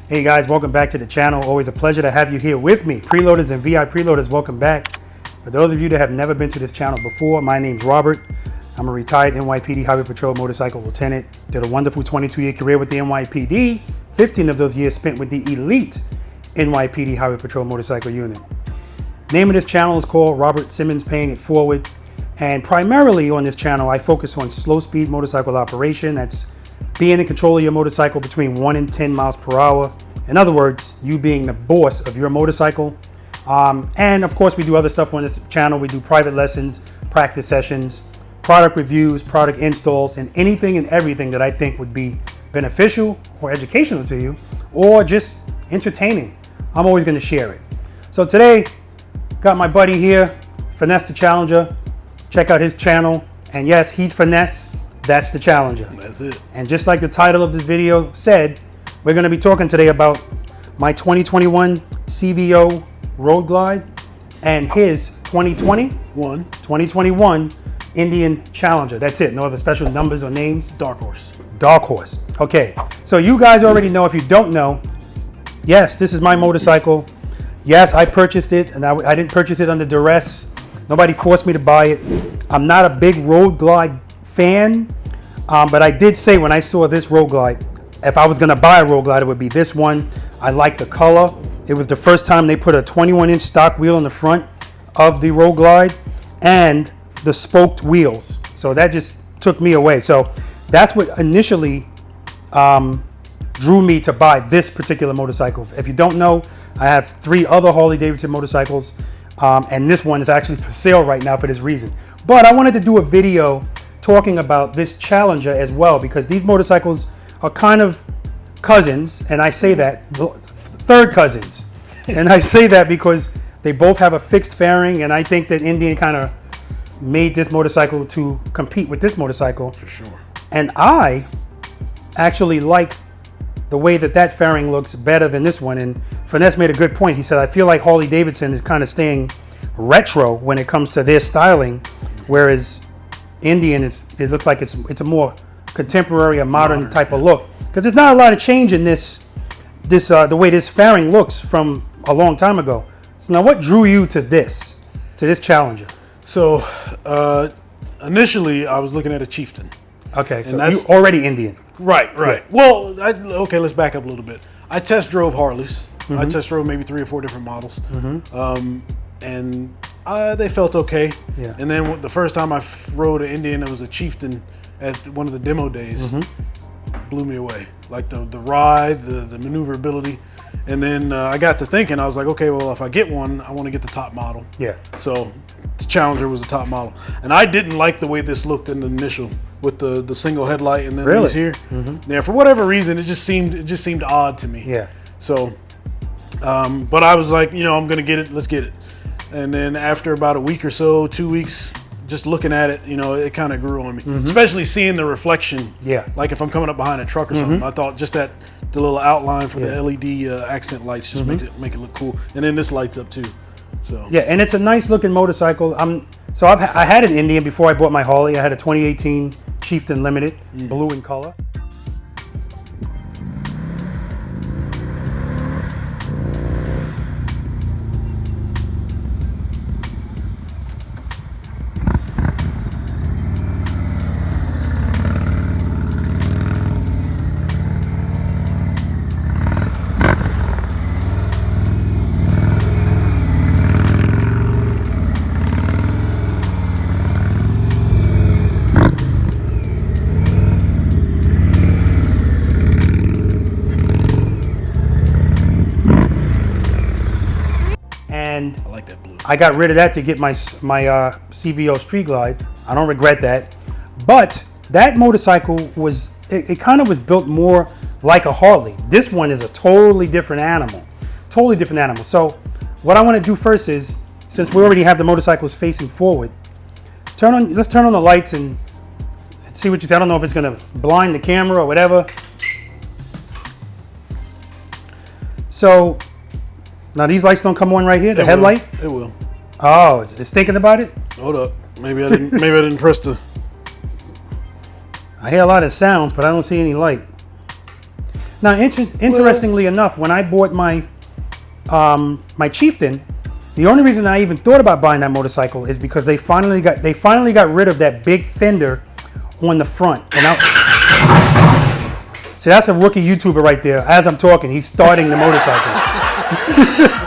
Hey guys, welcome back to the channel. Always a pleasure to have you here with me. Preloaders and V.I.Preloaders, welcome back. For those of you that have never been to this channel before, my name's Robert. I'm a retired NYPD Highway Patrol motorcycle lieutenant. Did a wonderful 22-year career with the NYPD. 15 of those years spent with the elite NYPD Highway Patrol motorcycle unit. Name of this channel is called Robert Simmons Paying It Forward. And primarily on this channel, I focus on slow speed motorcycle operation. That's being in control of your motorcycle between 1 and 10 miles per hour. In other words, you being the boss of your motorcycle. And of course, we do other stuff on this channel. We do private lessons, practice sessions, product reviews, product installs, and anything and everything that I think would be beneficial or educational to you, or just entertaining. I'm always going to share it. So today, got my buddy here, Finesse the Challenger. Check out his channel. And yes, he's Finesse. That's the Challenger. That's it. And just like the title of this video said, we're going to be talking today about my 2021 CVO Road Glide and his 2021 Indian Challenger. That's it. No other special numbers or names. Dark Horse. Dark Horse. Okay. So you guys already know. If you don't know, yes, this is my motorcycle. Yes, I purchased it, and I didn't purchase it under duress. Nobody forced me to buy it. I'm not a big Road Glide fan. But I did say when I saw this Road Glide, if I was going to buy a Road Glide, it would be this one. I like the color. It was the first time they put a 21-inch stock wheel in the front of the Road Glide and the spoked wheels. So that just took me away. So that's what initially drew me to buy this particular motorcycle. If you don't know, I have 3 other Harley Davidson motorcycles, and this one is actually for sale right now for this reason. But I wanted to do a video talking about this Challenger as well, because these motorcycles are kind of cousins, and I say that third cousins, and I say that because they both have a fixed fairing, and I think that Indian kind of made this motorcycle to compete with this motorcycle For sure. And I actually like the way that fairing looks better than this one. And Finesse made a good point. He said, I feel like Harley Davidson is kind of staying retro when it comes to their styling, whereas Indian it looks like it's a more contemporary, a modern type of look, because there's not a lot of change in the way this fairing looks from a long time ago. So now, what drew you to this Challenger? So initially, I was looking at a Chieftain. Okay, so you already Indian. Right. Yeah. Well, okay, let's back up a little bit. I test drove Harleys. I test drove maybe 3 or 4 different models, and they felt okay. Yeah. And then the first time I rode an Indian, it was a Chieftain at one of the demo days. Blew me away. Like the ride, the maneuverability. And then I got to thinking, I was like, okay, well, if I get one, I want to get the top model. Yeah. So the Challenger was the top model. And I didn't like the way this looked in the initial with the single headlight and then these here. Yeah, for whatever reason, it just seemed odd to me. Yeah. So, but I was like, I'm going to get it. Let's get it. And then after about a week or so, 2 weeks, just looking at it, it kind of grew on me, especially seeing the reflection. Yeah. Like if I'm coming up behind a truck or something, I thought just the little outline for the LED accent lights just make it look cool. And then this lights up too. So. Yeah, and it's a nice looking motorcycle. I had an Indian before I bought my Harley. I had a 2018 Chieftain Limited, blue in color. And I like that blue. I got rid of that to get my CVO Street Glide. I don't regret that. But that motorcycle was, it kind of was built more like a Harley. This one is a totally different animal. Totally different animal. So what I want to do first is, since we already have the motorcycles facing forward, let's turn on the lights and see what you say. I don't know if it's going to blind the camera or whatever. So now these lights don't come on right here, the headlight? It will. Oh, it's thinking about it? Hold up. Maybe I didn't press the. I hear a lot of sounds, but I don't see any light. Now, interestingly enough, when I bought my my Chieftain, the only reason I even thought about buying that motorcycle is because they finally got rid of that big fender on the front. And see, that's a rookie YouTuber right there. As I'm talking, he's starting the motorcycle.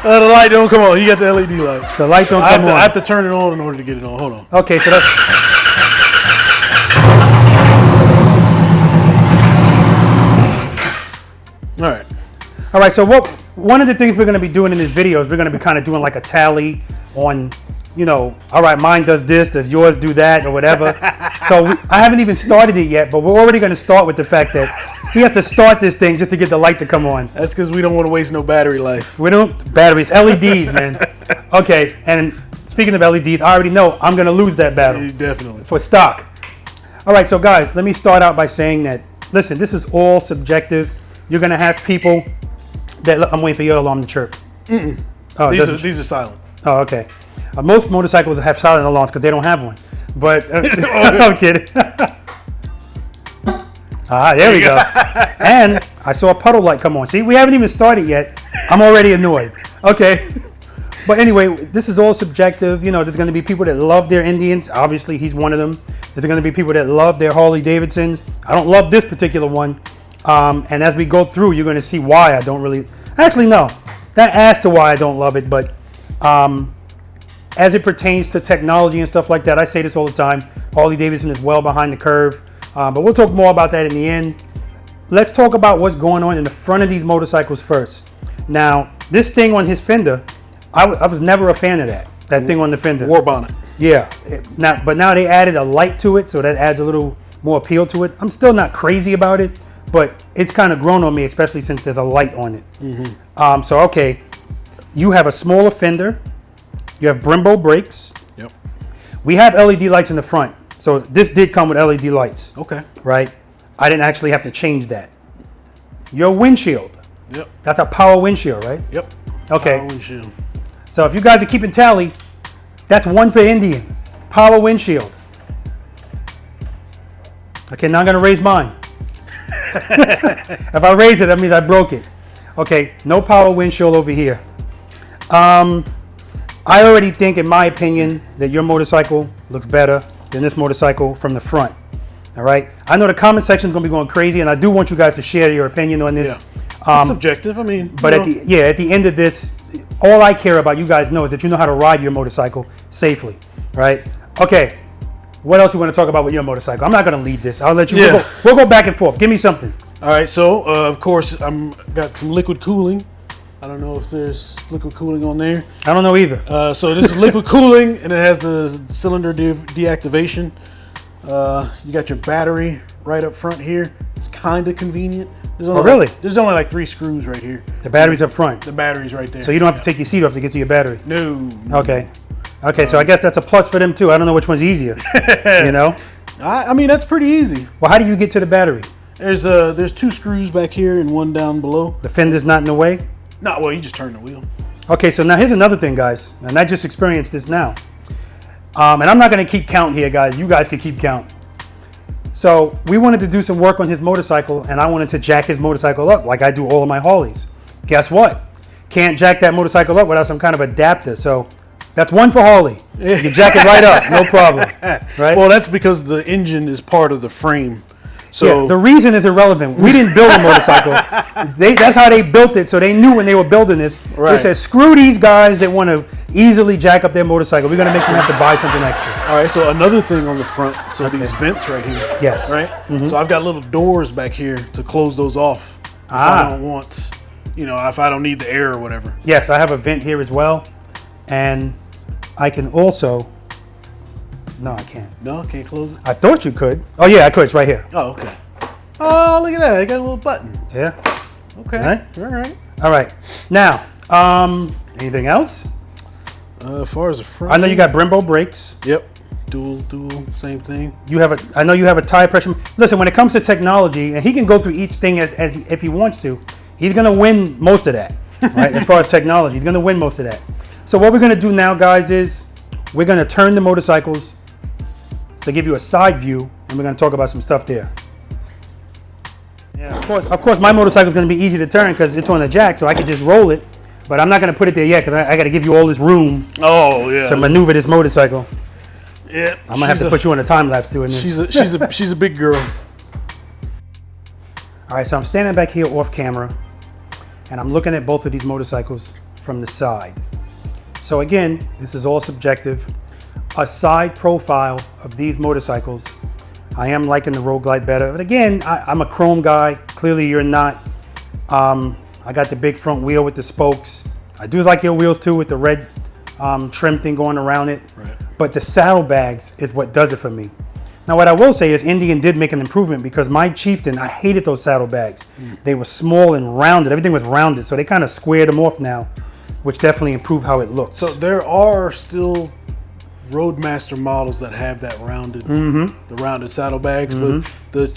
The light don't come on. You got the LED light. The light don't come on. I have to turn it on in order to get it on. Hold on. Okay, so that's... All right, so one of the things we're going to be doing in this video is we're going to be kind of doing like a tally on, you know, all right, mine does this, does yours do that, or whatever. So I haven't even started it yet, but we're already going to start with the fact that he has to start this thing just to get the light to come on. That's because we don't want to waste no battery life. We don't, batteries, LEDs, man. Okay, and speaking of LEDs, I already know I'm going to lose that battle. Definitely. For stock. All right, so guys, let me start out by saying that, listen, this is all subjective. You're going to have people that, I'm waiting for your alarm to chirp. Oh, these are silent. Oh, okay. Most motorcycles have silent alarms because they don't have one. But I'm kidding. There we go. And I saw a puddle light come on. See, we haven't even started yet. I'm already annoyed. Okay. But anyway, this is all subjective. You know, there's going to be people that love their Indians. Obviously, he's one of them. There's going to be people that love their Harley Davidsons. I don't love this particular one. And as we go through, you're going to see why I don't really... Actually, no. That adds to why I don't love it. But as it pertains to technology and stuff like that, I say this all the time. Harley Davidson is well behind the curve. But we'll talk more about that in the end. Let's talk about what's going on in the front of these motorcycles first. Now, this thing on his fender, I was never a fan of that thing on the fender. War bonnet. Yeah. But now they added a light to it, so that adds a little more appeal to it. I'm still not crazy about it, but it's kind of grown on me, especially since there's a light on it. So, okay, you have a smaller fender. You have Brembo brakes. Yep. We have LED lights in the front. So this did come with LED lights. Okay. Right? I didn't actually have to change that. Your windshield. Yep. That's a power windshield, right? Yep. Okay. Power windshield. So if you guys are keeping tally, that's one for Indian. Power windshield. Okay, now I'm going to raise mine. If I raise it, that means I broke it. Okay, no power windshield over here. I already think, in my opinion, that your motorcycle looks better than this motorcycle from the front. All right. I know the comment section is going to be going crazy, and I do want you guys to share your opinion on this. Yeah. It's subjective. I mean, but at the end of this, all I care about, you guys know, is that you know how to ride your motorcycle safely, right? Okay. What else you want to talk about with your motorcycle? I'm not going to lead this. I'll let you. Yeah. We'll go back and forth. Give me something. All right. So, of course, got some liquid cooling. I don't know if there's liquid cooling on there. I don't know either. So this is liquid cooling, and it has the cylinder deactivation. You got your battery right up front here. It's kind of convenient. Really? There's only like 3 screws right here. The battery's up front. The battery's right there. So you don't have to take your seat off to get to your battery. No. Okay. Okay, so I guess that's a plus for them too. I don't know which one's easier. You know? I mean, that's pretty easy. Well, how do you get to the battery? There's 2 screws back here and 1 down below. The fender's not in the way? No, well, you just turn the wheel. Okay, so now here's another thing, guys. And I just experienced this now. And I'm not going to keep count here, guys. You guys can keep count. So we wanted to do some work on his motorcycle, and I wanted to jack his motorcycle up like I do all of my Harleys. Guess what? Can't jack that motorcycle up without some kind of adapter. So that's 1 for Harley. You can jack it right up, no problem. Right? Well, that's because the engine is part of the frame. So yeah, the reason is irrelevant. We didn't build a motorcycle. That's how they built it. So they knew when they were building this. Right. They said, screw these guys that want to easily jack up their motorcycle. We're going to make them have to buy something extra. All right, so another thing on the front, so these vents right here. Yes. Right? So I've got little doors back here to close those off if I don't want, if I don't need the air or whatever. Yes, I have a vent here as well. And I can also... No, I can't. No, I can't close it? I thought you could. Oh, yeah, I could. It's right here. Oh, okay. Oh, look at that. I got a little button. Yeah. Okay. All right. All right. All right. Now, anything else? As far as the front. I know you got Brembo brakes. Yep. Dual, same thing. I know you have a tire pressure. Listen, when it comes to technology, and he can go through each thing as if he wants to, he's going to win most of that, right? As far as technology, he's going to win most of that. So what we're going to do now, guys, is we're going to turn the motorcycles to give you a side view, and we're going to talk about some stuff there. Yeah, of course, my motorcycle is going to be easy to turn because it's on a jack, so I can just roll it. But I'm not going to put it there yet because I got to give you all this room to maneuver this motorcycle. Yeah, I'm gonna have to put you on a time lapse doing this. She's a big girl. All right, so I'm standing back here off camera, and I'm looking at both of these motorcycles from the side. So again, this is all subjective. A side profile of these motorcycles, I am liking the Road Glide better. But again, I'm a chrome guy. Clearly, you're not. I got the big front wheel with the spokes. I do like your wheels too with the red trim thing going around it. Right. But the saddlebags is what does it for me. Now, what I will say is Indian did make an improvement because my Chieftain, I hated those saddlebags. They were small and rounded. Everything was rounded, so they kind of squared them off now, which definitely improved how it looks. So there are still Roadmaster models that have that rounded, the rounded saddlebags, but the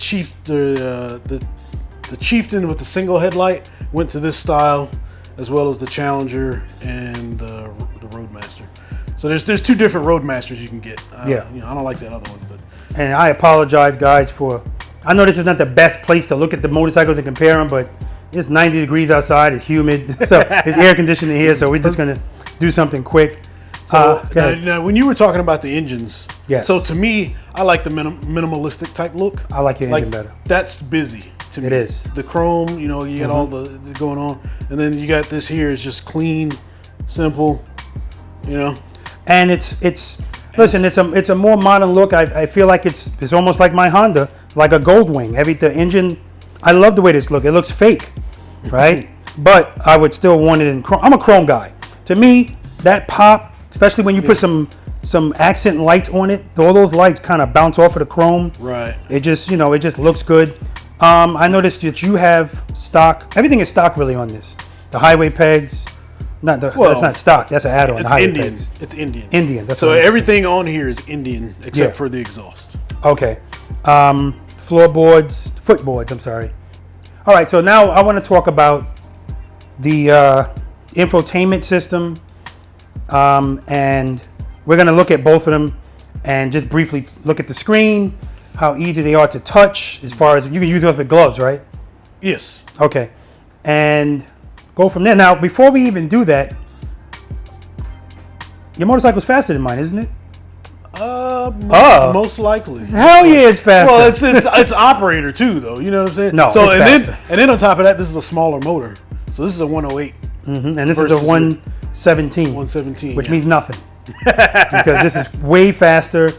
Chieftain with the single headlight went to this style, as well as the Challenger and the Roadmaster. So there's two different Roadmasters you can get. Yeah. You know, I don't like that other one, but. And I apologize, guys, for. I know this is not the best place to look at the motorcycles and compare them, but it's 90 degrees outside. It's humid, so it's air conditioning here. So we're just gonna do something quick. So now, when you were talking about the engines, yes. So to me, I like the minimalistic type look. I like your engine better. That's busy to me. It is. The chrome, you know, you got all the going on, and then you got this here is just clean, simple, you know. And it's a more modern look. I feel like it's almost like my Honda, like a Goldwing. The engine, I love the way this looks. It looks fake, right? But I would still want it in chrome. I'm a chrome guy. To me, that pop, especially when you put some accent lights on it, all those lights kind of bounce off of the chrome. Right. It just looks good. I noticed that you have stock. Everything is stock really on this. The highway pegs. That's not stock. That's an add-on. It's Indian. Pegs. It's Indian. Indian. That's so everything on here is Indian except for the exhaust. Okay. Footboards. I'm sorry. All right. So now I want to talk about the infotainment system, and we're going to look at both of them and just briefly look at the screen, how easy they are to touch. As far as you can use those with gloves, right? Yes. Okay. And go from there. Now, before we even do that, your motorcycle's faster than mine, isn't it? Most likely. Hell yeah, it's faster. Well, it's operator too, though. You know what I'm saying? No, so it's faster. And then on top of that, this is a smaller motor. So this is a 108. And this is a 117. 117, which means nothing because this is way faster.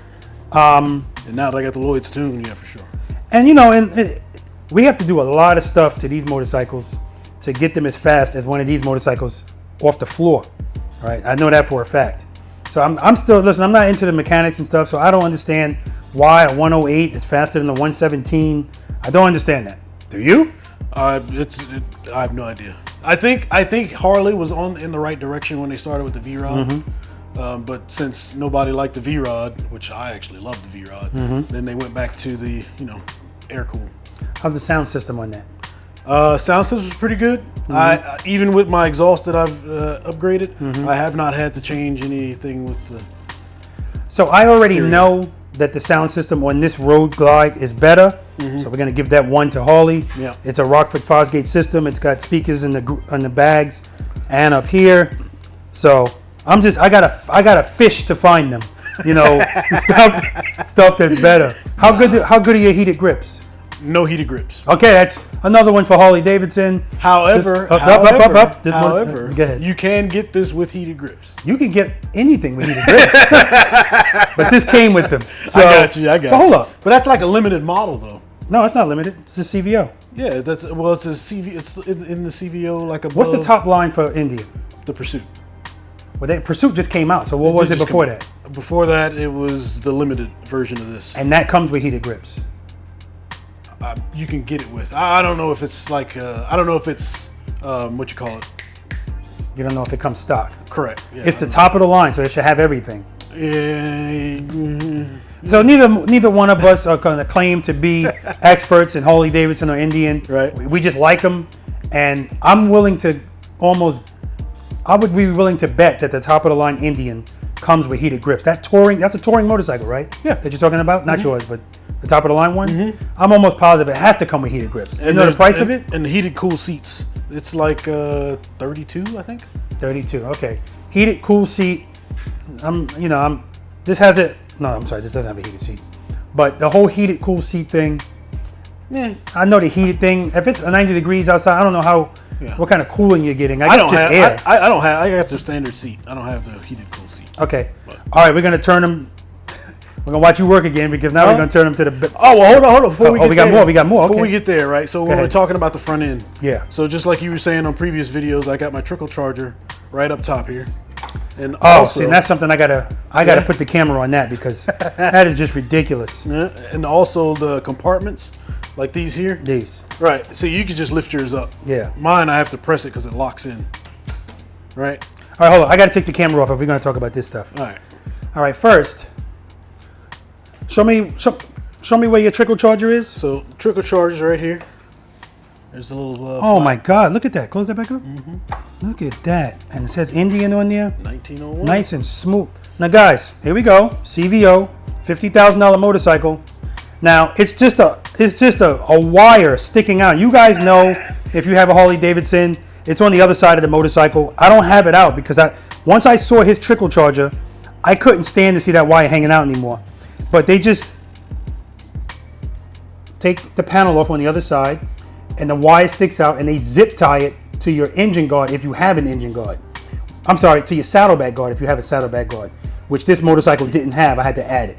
And now that I got the Lloyd's tune, yeah, for sure. And we have to do a lot of stuff to these motorcycles to get them as fast as one of these motorcycles off the floor, right? I know that for a fact. So I'm still, listen, I'm not into the mechanics and stuff, so I don't understand why a 108 is faster than a 117. I don't understand that. Do you? I have no idea. I think Harley was in the right direction when they started with the V-Rod. But since nobody liked the V-Rod, which I actually love the V-Rod, then they went back to the, air-cooled. How's the sound system on that? Sound system is pretty good. I even with my exhaust that I've upgraded, I have not had to change anything with the. So I already know that the sound system on this Road Glide is better. So we're gonna give that one to Harley. Yeah. It's a Rockford Fosgate system. It's got speakers in the bags and up here. So I gotta fish to find them. Stuff that's better. How good are your heated grips? No heated grips. Okay, that's another one for Harley Davidson. However, go ahead. You can get this with heated grips. You can get anything with heated grips, but this came with them. So, I got you. But hold up. But that's like a limited model, though. No, it's not limited. It's a CVO. Yeah, it's a CV. It's in the CVO like above. What's the top line for Indian? The Pursuit. Well, Pursuit just came out. So what was it before that? Before that, it was the limited version of this. And that comes with heated grips. You can get it with. I don't know if it's like. I don't know if it's what you call it. You don't know if it comes stock. Correct. Yeah, it's the top of the line, so it should have everything. Yeah. So neither one of us are going to claim to be experts in Harley Davidson or Indian. Right. We just like them, and I would be willing to bet that the top of the line Indian comes with heated grips. That's a touring motorcycle, right? Yeah. That you're talking about? Not yours, but the top of the line one? I'm almost positive it has to come with heated grips. And you know the price of it? And the heated cool seats. It's like 32, I think. 32, okay. Heated cool seat. This has it. No, I'm sorry, this doesn't have a heated seat. But the whole heated cool seat thing, I know the heated thing. If it's 90 degrees outside, I don't know what kind of cooling you're getting. I don't have air. I got the standard seat. I don't have the heated cool seat. Okay. All right, we're gonna turn them. We're gonna watch you work again because now we're gonna turn them to the. Oh well, hold on. Before we get we got there, more. We got more. Okay. Before we get there, right? So when we're talking about the front end. Yeah. So just like you were saying on previous videos, I got my trickle charger right up top here. And also, see, that's something I gotta put the camera on that because that is just ridiculous. Yeah. And also the compartments, like these here. These. Right. So you can just lift yours up. Yeah. Mine, I have to press it because it locks in. Right. All right, hold on. I gotta take the camera off if we're gonna talk about this stuff. All right. All right. First, show me where your trickle charger is. So the trickle charger is right here. There's a little. Oh my God! Look at that. Close that back up. Look at that. And it says Indian on there. 1901. Nice and smooth. Now, guys, here we go. CVO, $50,000 motorcycle. Now it's just a wire sticking out. You guys know if you have a Harley Davidson, it's on the other side of the motorcycle. I don't have it out because once I saw his trickle charger, I couldn't stand to see that wire hanging out anymore. But they just take the panel off on the other side, and the wire sticks out, and they zip tie it to your engine guard if you have an engine guard. I'm sorry, to your saddlebag guard if you have a saddlebag guard, which this motorcycle didn't have. I had to add it.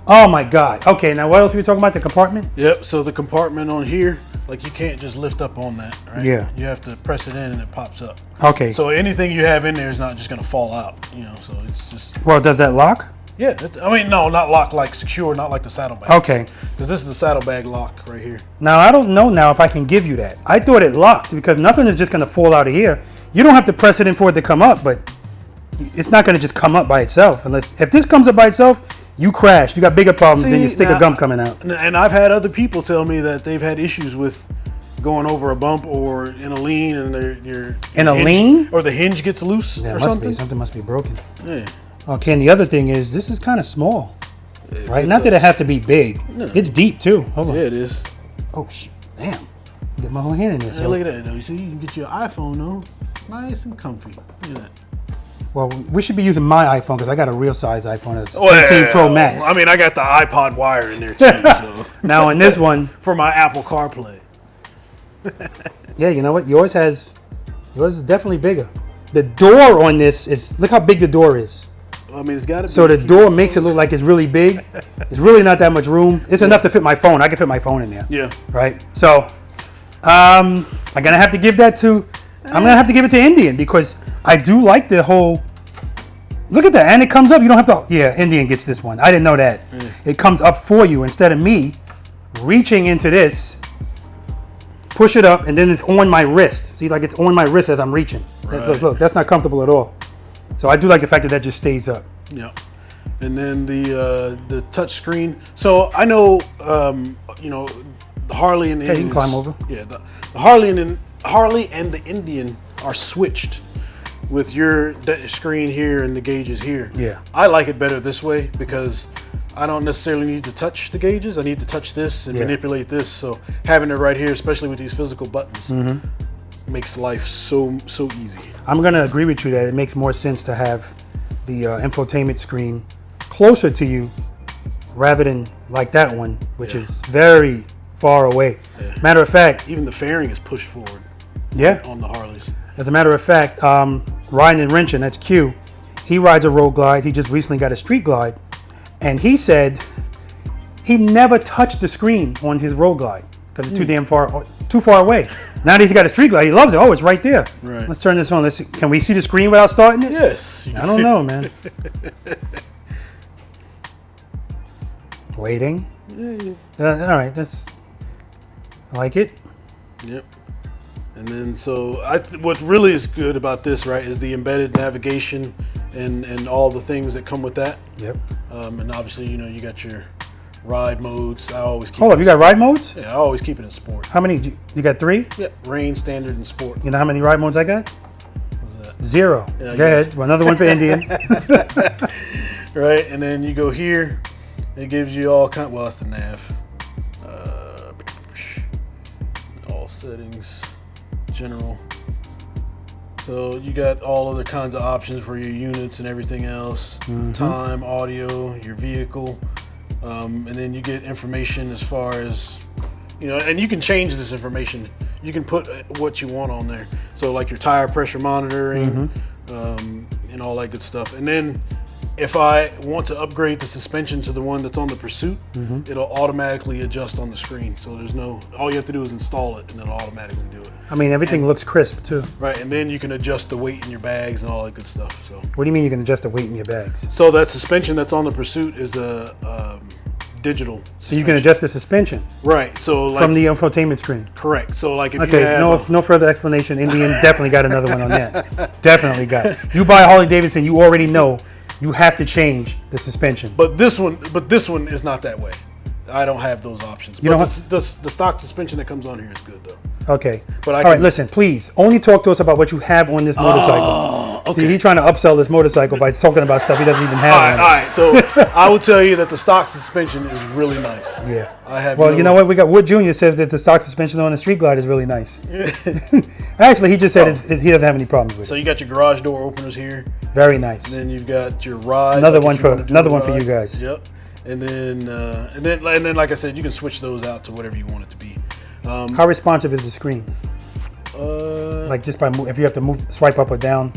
Oh my God. Okay, now what else were we talking about? The compartment? Yep, so the compartment on here, like you can't just lift up on that, right? Yeah. You have to press it in and it pops up. Okay. So anything you have in there is not just gonna fall out, so it's just. Well, does that lock? Yeah, no, not lock like secure, not like the saddlebag. Okay. Because this is the saddlebag lock right here. Now, I don't know now if I can give you that. I thought it locked because nothing is just gonna fall out of here. You don't have to press it in for it to come up, but it's not gonna just come up by itself. If this comes up by itself, you crashed. You got bigger problems than your stick of gum coming out. And I've had other people tell me that they've had issues with going over a bump or in a lean, and lean, or the hinge gets loose or something. Something must be broken. Yeah. Okay, and the other thing is this is kind of small, right? Not that it has to be big. No. It's deep too. Hold on. Yeah, it is. Oh damn! Get my whole hand in this. Hey, look at that though. You see, you can get your iPhone though, nice and comfy. Look at that. Well, we should be using my iPhone because I got a real size iPhone. It's 15 Pro Max. I mean, I got the iPod wire in there too. So. Now in this one, for my Apple CarPlay. Yeah, you know what? Yours is definitely bigger. The door on this look how big the door is. I mean, it's got to be. So the door makes it look like it's really big. It's really not that much room. It's enough to fit my phone. I can fit my phone in there. Yeah. Right. So, I'm gonna have to give that to. I'm gonna have to give it to Indian because I do like the whole. Look at that, and it comes up. You don't have to. Yeah, Indian gets this one. I didn't know that. It comes up for you instead of me reaching into this. Push it up, and then it's on my wrist. See, like it's on my wrist as I'm reaching. Right. Look, that's not comfortable at all. So I do like the fact that just stays up. Yeah, and then the touch screen. So I know, the Harley and the Indian. You can climb over. Yeah, the Harley and the Indian are switched with your screen here and the gauges here. Yeah. I like it better this way because I don't necessarily need to touch the gauges. I need to touch this and manipulate this. So having it right here, especially with these physical buttons, makes life so easy. I'm going to agree with you that it makes more sense to have the infotainment screen closer to you rather than like that one, which is very far away. Yeah. Matter of fact, even the fairing is pushed forward. Yeah. On the Harleys. As a matter of fact, Ryan and Wrenchen, that's Q, he rides a road glide. He just recently got a street glide. And he said he never touched the screen on his road glide because it's too far away. Now that he's got a street glide, he loves it. Oh, it's right there. Right. Let's turn this on. Can we see the screen without starting it? Yes. I don't know, man. Waiting. Yeah. All right, I like it. Yep. And then what really is good about this, right, is the embedded navigation and all the things that come with that. Yep. And obviously, you got your ride modes. I always keep. Hold up, you got ride modes? Yeah, I always keep it in sport. How many? You got 3? Yeah, rain, standard, and sport. You know how many ride modes I got? What's that? 0. Yeah, Go ahead. Well, another one for Indian. Right, and then you go here. It gives you all kind. Well, that's the nav. All settings, general. So you got all other kinds of options for your units and everything else. Time, audio, your vehicle, and then you get information as far as, you know, and you can change this information. You can put what you want on there. So like your tire pressure monitoring, and all that good stuff. And then if I want to upgrade the suspension to the one that's on the Pursuit, it'll automatically adjust on the screen. So there's no, all you have to do is install it and it'll automatically do it. I mean, everything looks crisp too. Right, and then you can adjust the weight in your bags and all that good stuff. So what do you mean you can adjust the weight in your bags? So that suspension that's on the Pursuit is a digital suspension. So you can adjust the suspension right. So like, from the infotainment screen. correct. So like if Okay, you have no further explanation. Indian definitely got another one on that. Definitely got it. You buy a Harley Davidson, you already know you have to change the suspension. but this one is not that way. I don't have those options. You But don't the stock suspension that comes on here is good though. Okay. But all right, listen, please, only talk to us about what you have on this motorcycle. Okay. See, he's trying to upsell this motorcycle by talking about stuff he doesn't even have. All right. So I will tell you that the stock suspension is really nice. Yeah. I have. Well, you know what? We got Wood Jr. says that the stock suspension on the Street Glide is really nice. Actually, he just said he doesn't have any problems with So it. you got your garage door openers here. Very nice. And then you've got your ride. Another like one if you for wanna do another the one for ride. you guys. Yep. And then, like I said, you can switch those out to whatever you want it to be. How responsive is the screen? Like just by if you have to swipe up or down.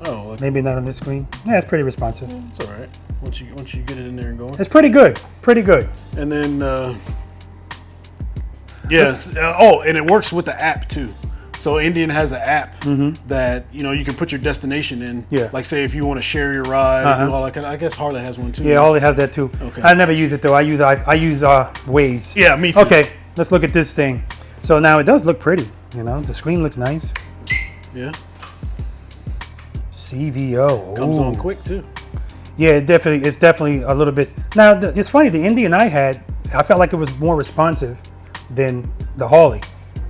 Oh, okay. Maybe not on this screen. Yeah, it's pretty responsive. It's all right. Once you get it in there and going. It's pretty good. Pretty good. And then, yes. And it works with the app too. So Indian has an app that you can put your destination in. Yeah. Like say if you want to share your ride, and all that kind of, I guess Harley has one too. Yeah, Harley has that too. Okay. I never use it though. I use Waze. Yeah, me too. Okay, let's look at this thing. So now it does look pretty. The screen looks nice. Yeah. CVO. Comes Ooh. on quick too. Yeah, it's definitely a little bit. Now it's funny. The Indian I had, I felt like it was more responsive than the Harley,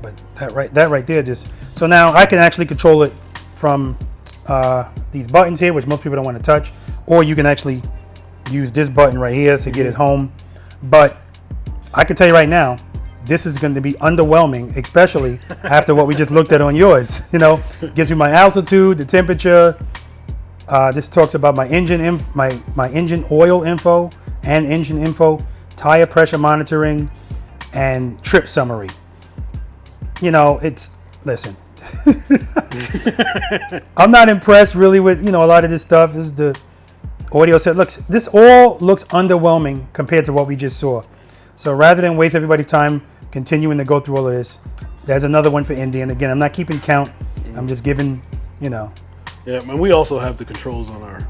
but that right there just. So now I can actually control it from these buttons here, which most people don't want to touch, or you can actually use this button right here to get it home. But I can tell you right now, this is going to be underwhelming, especially after what we just looked at on yours. Gives me my altitude, the temperature. This talks about my engine, my engine oil info and engine info, tire pressure monitoring, and trip summary. Listen. I'm not impressed really with a lot of this stuff. This is the audio set. This all looks underwhelming compared to what we just saw. So rather than waste everybody's time continuing to go through all of this, there's another one for Indian. Again, I'm not keeping count. I'm just giving, Yeah, and we also have the controls on our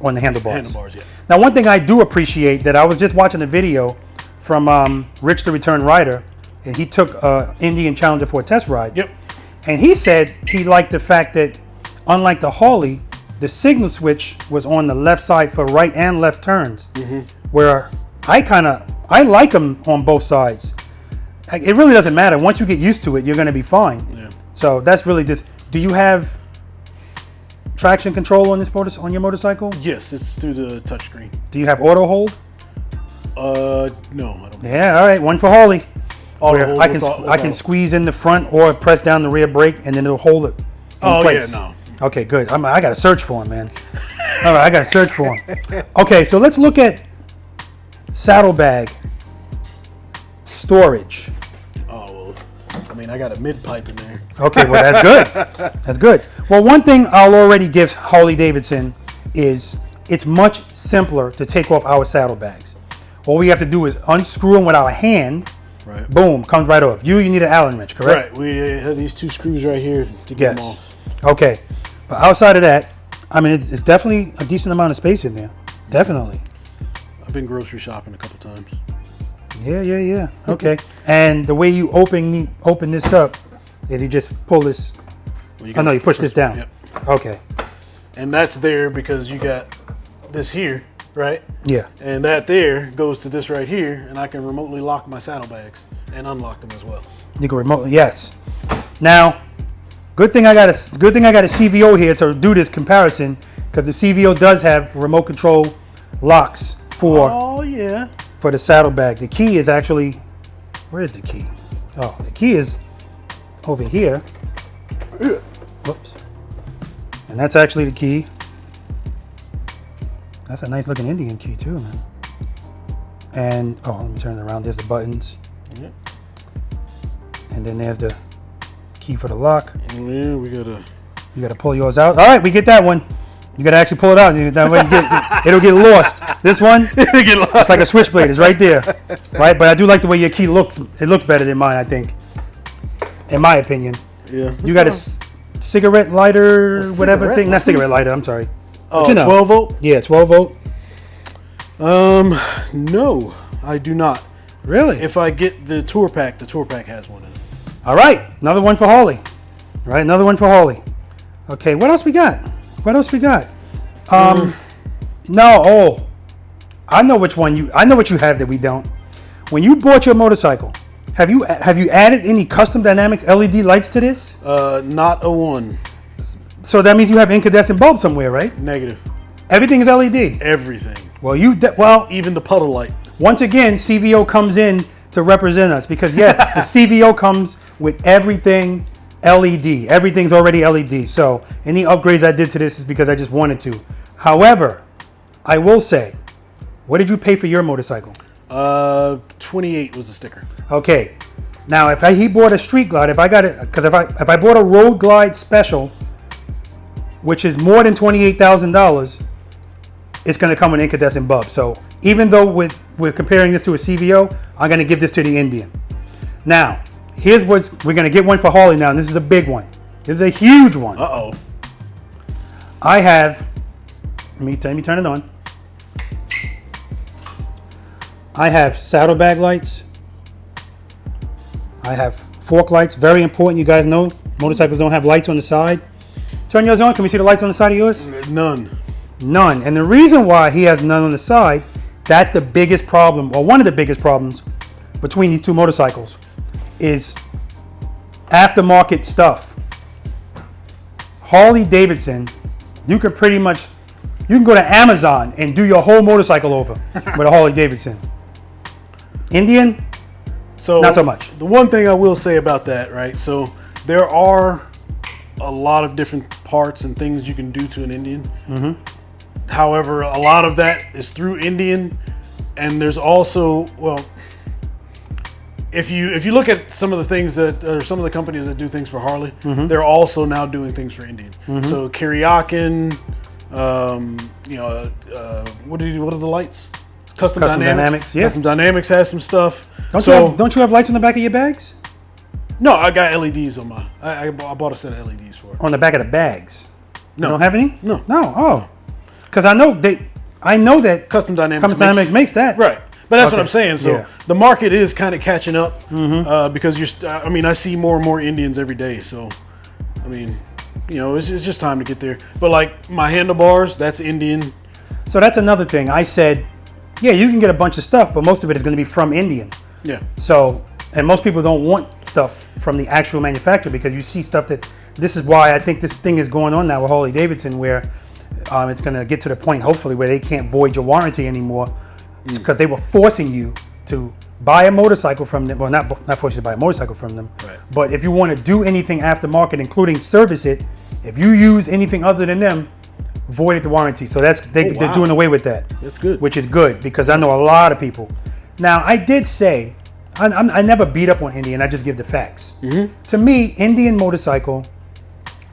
on the handlebars. handlebars. Yeah. Now, one thing I do appreciate that I was just watching a video from Rich the Return Rider, and he took Indian Challenger for a test ride. Yep. And he said he liked the fact that, unlike the Harley, the signal switch was on the left side for right and left turns, where I like them on both sides. It really doesn't matter. Once you get used to it, you're going to be fine. Yeah. So that's really just. Do you have traction control on on your motorcycle? Yes, it's through the touchscreen. Do you have auto hold? No, I don't. Yeah, all right. One for Harley. Auto Where hold, I can what's I can squeeze in the front or press down the rear brake, and then it'll hold it in place. Yeah, no. Okay, good. I got to search for him, man. All right, I got to search for him. Okay, so let's look at saddlebag storage. Oh, well, I got a mid pipe in there. Okay, well, that's good. That's good. Well, one thing I'll already give Harley Davidson is it's much simpler to take off our saddlebags. All we have to do is unscrew them with our hand. Right. Boom, comes right off. You need an Allen wrench, correct? Right. We have these two screws right here to get them off. Okay. But outside of that, it's definitely a decent amount of space in there. Definitely. I've been grocery shopping a couple times. Yeah. Okay. And the way you open this up is you just pull this. Well, you push this down. Yep. Okay. And that's there because you got this here, right? Yeah. And that there goes to this right here, and I can remotely lock my saddlebags and unlock them as well. You can remotely, yes. Now, Good thing I got a CVO here to do this comparison, because the CVO does have remote control locks for the saddlebag. The key is actually, where is the key? Oh, the key is over here. Whoops. And that's actually the key. That's a nice looking Indian key too, man. And oh, let me turn it around. There's the buttons. Yep. And then there's the key for the lock. Yeah, you gotta pull yours out. All right, we get that one. You gotta actually pull it out. That way it'll get lost. This one, it's like a switchblade. It's right there, right? But I do like the way your key looks. It looks better than mine, I think, in my opinion. Yeah. You got a cigarette lighter, whatever thing. Not cigarette lighter. I'm sorry. Oh, 12 volt. Yeah, 12 volt. No, I do not. Really? If I get the tour pack has one in it. All right, another one for Harley. All right, another one for Harley. Okay, what else we got? I know which one I know what you have that we don't. When you bought your motorcycle, have you added any custom dynamics LED lights to this? Not a one. So that means you have incandescent bulbs somewhere, right? Negative. Everything is LED. Everything. Well, even the puddle light. Once again, CVO comes in to represent us, because yes, the CVO comes with everything LED. Everything's already LED. So any upgrades I did to this is because I just wanted to. However, I will say, what did you pay for your motorcycle? 28 was the sticker. Okay. Now, if he bought a street glide, if I bought a road glide special, which is more than $28,000, it's going to come with incandescent bulbs. So even though we're comparing this to a CVO, I'm going to give this to the Indian. Now, here's we're going to get one for Harley now, and this is a big one. This is a huge one. Uh-oh. I have, let me turn it on. I have saddlebag lights. I have fork lights. Very important. You guys know motorcycles don't have lights on the side. Turn yours on. Can we see the lights on the side of yours? None. None. And the reason why he has none on the side, that's the biggest problem, or one of the biggest problems between these two motorcycles, is aftermarket stuff. Harley Davidson, you can go to Amazon and do your whole motorcycle over with a Harley Davidson. Indian, so not so much. The one thing I will say about that, right? So there are a lot of different parts and things you can do to an Indian. Mm-hmm. However, a lot of that is through Indian, and there's also, well, if you look at some of the things or some of the companies that do things for Harley, mm-hmm. they're also now doing things for Indian. Mm-hmm. So Kiriakin, what are the lights? Custom Dynamics. Yeah. Custom Dynamics has some stuff. Don't you have lights on the back of your bags? No, I got LEDs on my. I bought a set of LEDs for it. On the back of the bags. No. You don't have any? No. Oh, because I know that Custom Dynamics makes that. Right. But that's what I'm saying. So the market is kind of catching up, mm-hmm. Because I see more and more Indians every day. So, it's just time to get there. But like my handlebars, that's Indian. So that's another thing. I said, yeah, you can get a bunch of stuff, but most of it is going to be from Indian. Yeah. So, and most people don't want stuff from the actual manufacturer, because you see stuff that, this is why I think this thing is going on now with Harley Davidson, where it's going to get to the point, hopefully, where they can't void your warranty anymore, because they were forcing you to buy a motorcycle from them. Well, not force you to buy a motorcycle from them, right. But if you want to do anything aftermarket, including service it, if you use anything other than them, voided the warranty. So they're doing away with that. That's good. Which is good, because I know a lot of people. Now, I did say, I never beat up on Indian, I just give the facts. Mm-hmm. To me, Indian motorcycle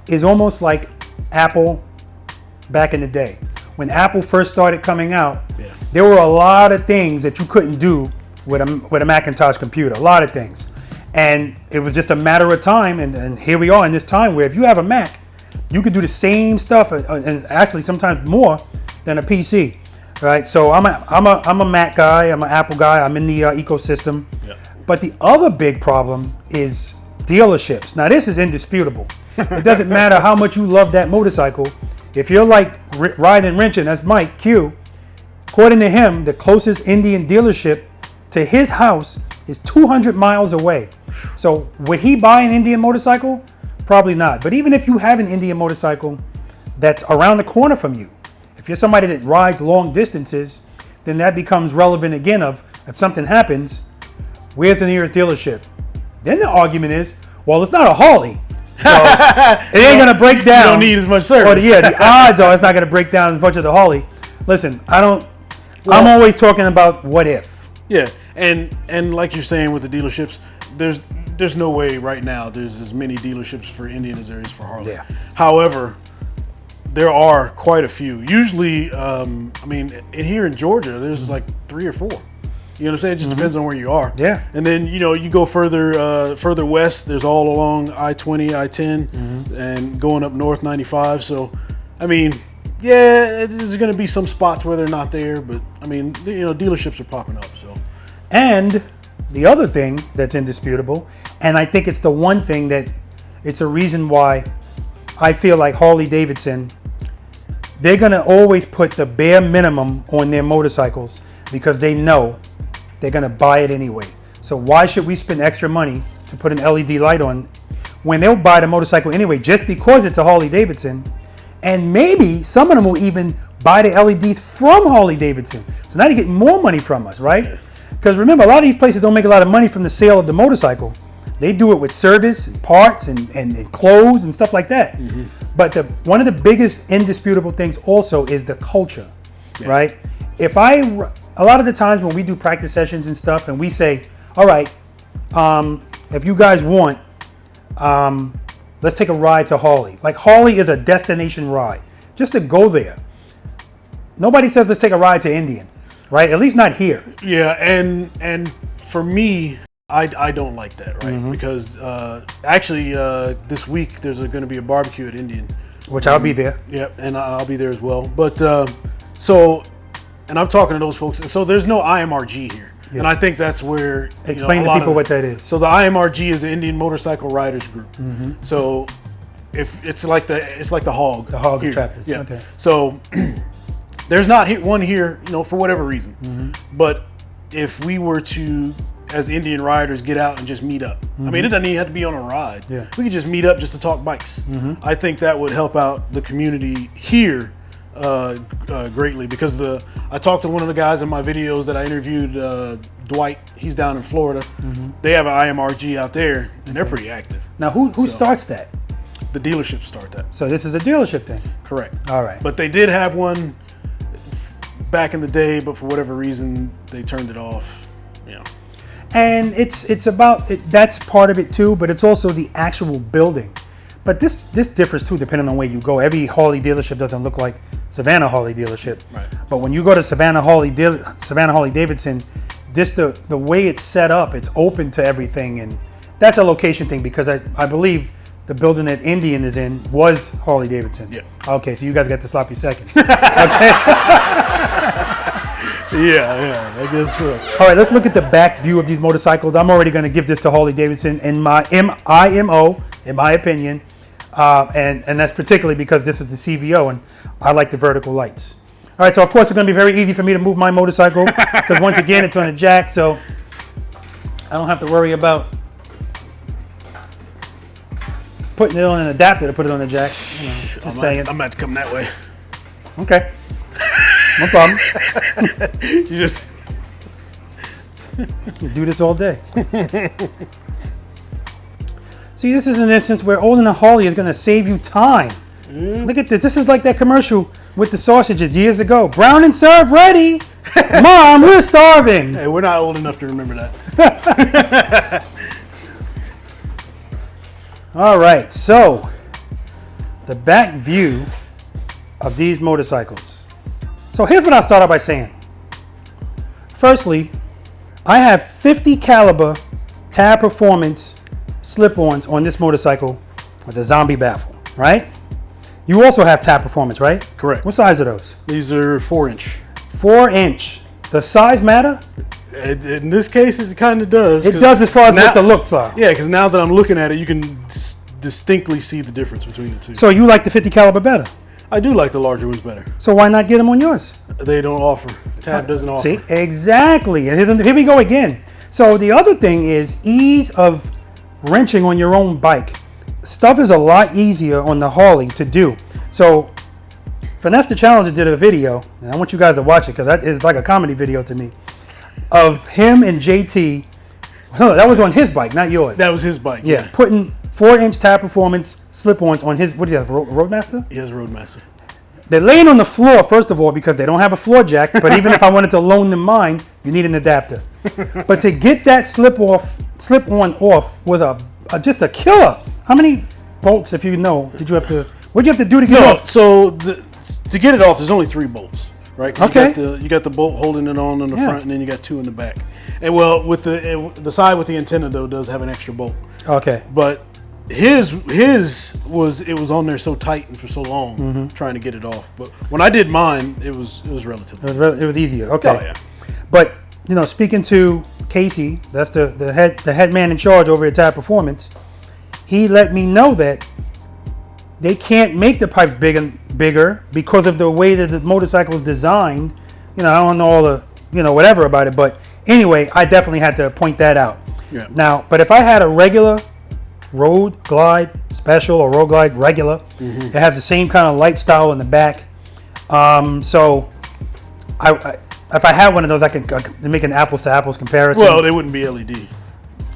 is almost like Apple back in the day. When Apple first started coming out, there were a lot of things that you couldn't do with a Macintosh computer, a lot of things. And it was just a matter of time, and here we are in this time where if you have a Mac, you can do the same stuff, and actually sometimes more than a PC, right? So I'm a Mac guy, I'm an Apple guy, I'm in the ecosystem. Yeah. But the other big problem is dealerships. Now this is indisputable. It doesn't matter how much you love that motorcycle. If you're like riding and wrenching, that's Mike Q. According to him, the closest Indian dealership to his house is 200 miles away. So would he buy an Indian motorcycle? Probably not. But even if you have an Indian motorcycle that's around the corner from you, if you're somebody that rides long distances, then that becomes relevant again of if something happens, where's the nearest dealership? Then the argument is, well, it's not a Harley. So it ain't going to break down. You don't need as much service. Or the odds are it's not going to break down as much as the Harley. Listen, I'm always talking about what if. Yeah, and like you're saying with the dealerships, there's no way right now there's as many dealerships for Indian as there is for Harley. Yeah. However, there are quite a few. Usually, I mean, here in Georgia, there's like 3 or 4. You know what I'm saying? It just depends on where you are. Yeah. And then, you know, you go further west, there's all along I-20, I-10, and going up north 95. So, I mean, yeah, there's going to be some spots where they're not there, but I mean, you know, dealerships are popping up. So, and the other thing that's indisputable, and I think it's the one thing that it's a reason why I feel like Harley Davidson, they're going to always put the bare minimum on their motorcycles because they know they're going to buy it anyway. So why should we spend extra money to put an LED light on when they'll buy the motorcycle anyway just because it's a Harley Davidson? And maybe some of them will even buy the LED from Harley Davidson. So now they get more money from us, right? Because remember, a lot of these places don't make a lot of money from the sale of the motorcycle. They do it with service and parts and clothes and stuff like that. But one of the biggest indisputable things also is the culture, right? A lot of the times when we do practice sessions and stuff and we say, all right, if you guys want, let's take a ride to Harley. Like Harley is a destination ride, just to go there. Nobody says let's take a ride to Indian, right? At least not here. Yeah, and for me, I don't like that, right? Because actually this week there's going to be a barbecue at Indian. Which I'll be there. Yep, and I'll be there as well. But and I'm talking to those folks. And so there's no IMRG here. Yeah. And I think that's where explain to people what that is. So the IMRG is the Indian Motorcycle Riders Group. So if it's like the hog. The hog attractors. Yeah. Okay. So there's not one here, you know, for whatever reason. But if we were to, as Indian riders, get out and just meet up. I mean, it doesn't even have to be on a ride. Yeah. We could just meet up just to talk bikes. I think that would help out the community here greatly because I talked to one of the guys in my videos that I interviewed, Dwight. He's down in Florida. They have an IMRG out there, and they're pretty active. Now, who starts that? The dealerships start that. So this is a dealership thing. Correct. All right. But they did have one back in the day, but for whatever reason, they turned it off. You know. And it's about that's part of it too, but it's also the actual building. But this differs too, depending on where you go. Every Harley dealership doesn't look like Savannah Harley dealership. Right. But when you go to Savannah Harley Davidson, just the way it's set up, it's open to everything, and that's a location thing because I believe the building that Indian is in was Harley Davidson. Yeah. Okay, so you guys got the sloppy seconds. Okay. Yeah, I guess so. All right, let's look at the back view of these motorcycles. I'm already going to give this to Harley Davidson in my IMO, in my opinion, and that's particularly because this is the CVO, and I like the vertical lights. All right, so of course it's going to be very easy for me to move my motorcycle because once again it's on a jack, so I don't have to worry about putting it on an adapter to put it on the jack. You know, just saying. I'm about to come that way. Okay. No problem. You just do this all day. See, this is an instance where owning a Harley is going to save you time. Look at this. This is like that commercial with the sausages years ago. Brown and serve ready. Mom, we're starving. Hey, we're not old enough to remember that. All right, so the back view of these motorcycles. So here's what I'll start out by saying. Firstly, I have 50 caliber Tab Performance slip-ons on this motorcycle with a zombie baffle, right? You also have Tab Performance, right? Correct. What size are those? These are 4-inch. 4-inch. Does size matter? In this case, it kind of does. It does as far as what the looks are. Yeah, because now that I'm looking at it, you can distinctly see the difference between the two. So you like the 50 caliber better? I do like the larger ones better. So why not get them on yours? They don't offer. Tab doesn't offer. See, exactly. And here we go again. So the other thing is ease of wrenching on your own bike. stuff is a lot easier on the Harley to do. So Finesse the Challenger did a video, and I want you guys to watch it because that is like a comedy video to me, of him and JT. No, that was on his bike, not yours. That was his bike. Yeah, putting 4-inch tire performance slip-ons on his, what do you have, Roadmaster? He has a Roadmaster. They're laying on the floor, first of all, because they don't have a floor jack, but even if I wanted to loan them mine, you need an adapter. But to get that slip-on off was just a killer. How many bolts, if you know, what'd you have to do to get it off? So to get it off, there's only 3 bolts, right? Okay. You got the bolt holding it on the front, and then you got 2 in the back. And well, with the side with the antenna though does have an extra bolt. Okay. But his was on there so tight and for so long trying to get it off. But when I did mine, it was relatively. It was easier. Okay. Oh, yeah. But speaking to Casey, that's the head man in charge over at Tire Performance, he let me know that they can't make the pipes bigger because of the way that the motorcycle is designed. I don't know all the whatever about it, but anyway, I definitely had to point that out. Yeah. Now, but if I had a regular Road Glide Special or Road Glide regular, it has the same kind of light style in the back. So if I had one of those, I could make an apples to apples comparison. Well, they wouldn't be LED.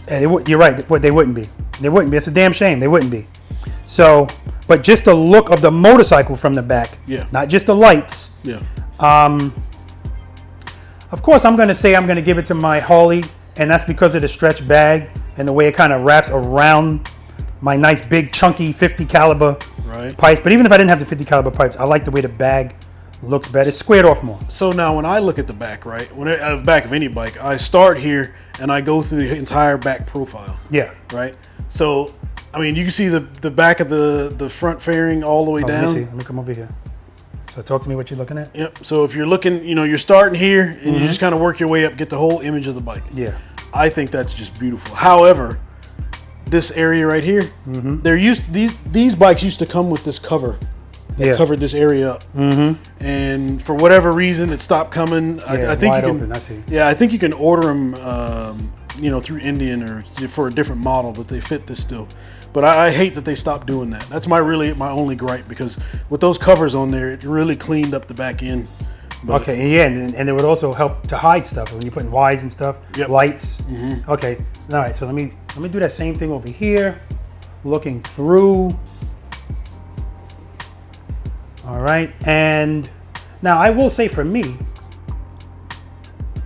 And you're right. They wouldn't be. They wouldn't be. It's a damn shame. They wouldn't be. So, but just the look of the motorcycle from the back, not just the lights. Yeah. Of course, I'm going to give it to my Harley, and that's because of the stretch bag and the way it kind of wraps around my nice big chunky 50 caliber pipes. But even if I didn't have the 50 caliber pipes, I like the way the bag looks better. It's squared off more. So now when I look at the back, right, the back of any bike, I start here and I go through the entire back profile. Yeah. Right. So I mean, you can see the back of the front fairing all the way down. Let me come over here. So talk to me what you're looking at. Yep. So if you're looking, you're starting here and you just kind of work your way up, get the whole image of the bike. Yeah. I think that's just beautiful. However, this area right here, these bikes used to come with this cover that covered this area up. And for whatever reason, it stopped coming. I think wide open. I see. Yeah, I think you can order them, through Indian or for a different model, but they fit this still. But I hate that they stopped doing that. That's my only gripe, because with those covers on there, it really cleaned up the back end. But okay, yeah, and it would also help to hide stuff when you're putting Ys and stuff, lights. Okay, all right. So let me do that same thing over here, looking through. All right, and now I will say for me,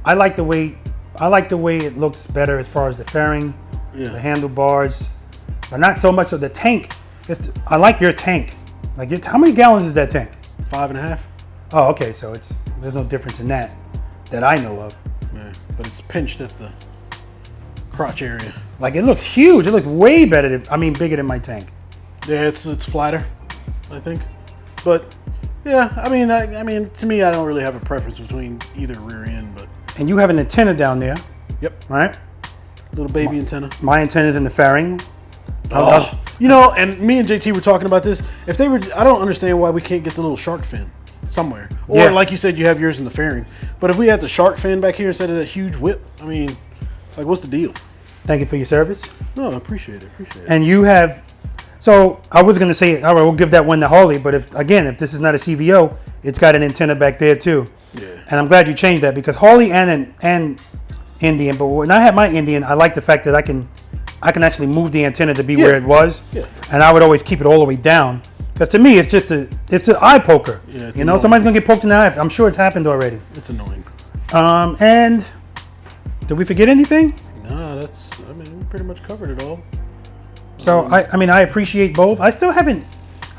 I like the way it looks better as far as the fairing, the handlebars, but not so much of the tank. I like your tank. Like, how many gallons is that tank? 5.5. Oh, okay. So there's no difference in that I know of. Yeah, but it's pinched at the crotch area. Like, it looks huge. It looks way better bigger than my tank. Yeah, it's flatter, I think. But yeah, I mean, to me, I don't really have a preference between either rear end. But and you have an antenna down there. Yep. Right. Little baby antenna. My antenna's in the fairing. And me and JT were talking about this. I don't understand why we can't get the little shark fin somewhere. Or like you said, you have yours in the fairing. But if we had the shark fin back here instead of that huge whip, I mean, like, what's the deal? Thank you for your service. No, I appreciate it. And you have. So I was going to say, all right, we'll give that one to Harley. But if this is not a CVO, it's got an antenna back there too. Yeah. And I'm glad you changed that, because Harley and Indian. But when I had my Indian, I like the fact that I can actually move the antenna to be where it was. Yeah. And I would always keep it all the way down, because to me it's just an eye poker. Yeah, somebody's gonna get poked in the eye. I'm sure it's happened already. It's annoying. And did we forget anything? No, we pretty much covered it all. So I appreciate both. I still haven't.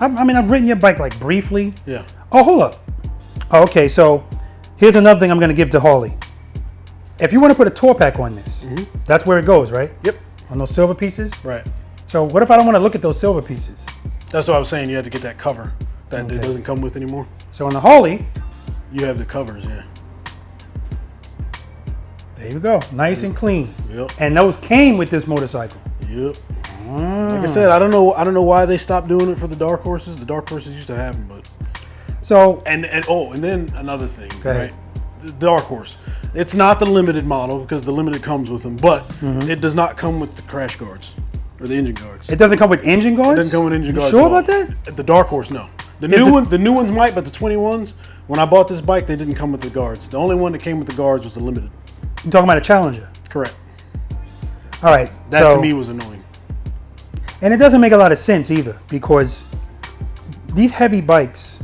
I've ridden your bike like briefly. Yeah. Oh, hold up. Oh, okay, so here's another thing I'm gonna give to Harley. If you want to put a tour pack on this, that's where it goes, right? Yep. On those silver pieces? Right. So what if I don't want to look at those silver pieces? That's what I was saying. You had to get that cover that it doesn't come with anymore. So on the Harley, you have the covers, yeah. There you go. Nice and clean. Yep. And those came with this motorcycle. Yep. Like I said, I don't know why they stopped doing it for the dark horses. The dark horses used to have them, but so and then another thing, right? The dark horse. It's not the limited model, because the limited comes with them, but it does not come with the crash guards. or the engine guards. It doesn't come with engine guards? It doesn't come with engine guards. Sure about that? The Dark Horse, no. The new ones might, but the 21s, when I bought this bike, they didn't come with the guards. The only one that came with the guards was the Limited. You're talking about a Challenger? Correct. All right. That to me was annoying. And it doesn't make a lot of sense either, because these heavy bikes,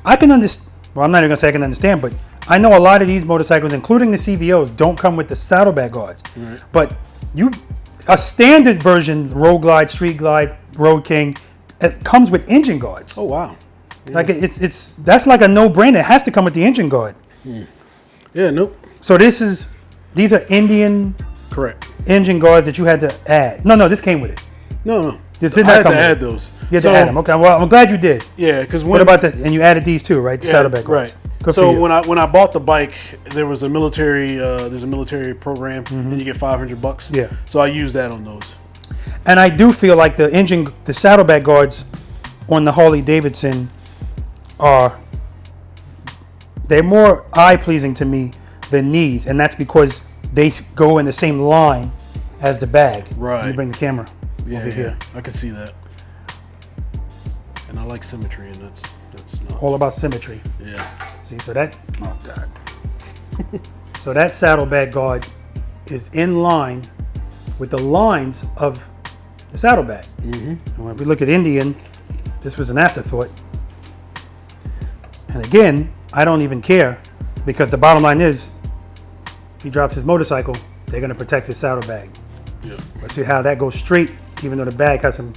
I can understand. Well, I'm not even gonna say I can understand, but I know a lot of these motorcycles, including the CVOs, don't come with the saddlebag guards. Right. But a standard version, Road Glide, Street Glide, Road King, it comes with engine guards. Oh wow. Yeah. Like that's like a no-brainer. It has to come with the engine guard. Yeah, nope. So these are Indian Correct. engine guards that you had to add. No, this came with it. No. This did I not had come to with add it. those. You had to add them. Okay, well, I'm glad you did. Yeah, because What about and you added these too, right? The saddlebag guards. Right. Good So for you. when I bought the bike, there was a military program, and you get $500. Yeah. So I used that on those. And I do feel like the saddlebag guards on the Harley Davidson they're more eye-pleasing to me than these, and that's because they go in the same line as the bag. Right. Let me bring the camera over here. I can see that. And I like symmetry, and that's not. All about symmetry. Yeah. See, so that's, oh God. So that saddlebag guard is in line with the lines of the saddlebag. And when we look at Indian, this was an afterthought. And again, I don't even care, because the bottom line is, if he drops his motorcycle, they're gonna protect his saddlebag. Yeah. Let's see how that goes straight, even though the bag has some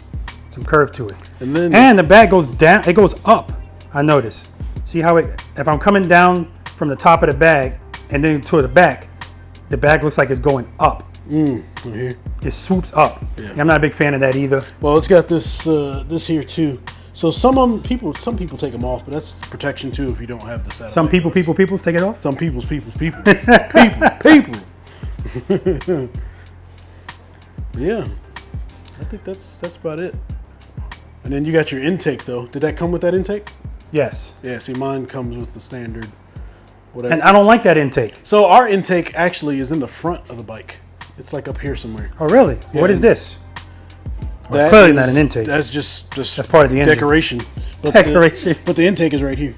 curve to it. And the bag goes down, it goes up. I noticed. See how if I'm coming down from the top of the bag and then to the back looks like it's going up. here. It swoops up. Yeah. I'm not a big fan of that either. Well, it's got this here too. So some people take them off, but that's protection too if you don't have the saddle. Some people take it off. Some people. Yeah, I think that's about it. And then you got your intake though. Did that come with that intake? Yes. Yeah. See, mine comes with the standard. Whatever. And I don't like that intake. So our intake actually is in the front of the bike. It's like up here somewhere. Oh, really? Yeah. What is this? That clearly is- not an intake. That's just That's part of the engine. decoration. But Decoration. but the intake is right here.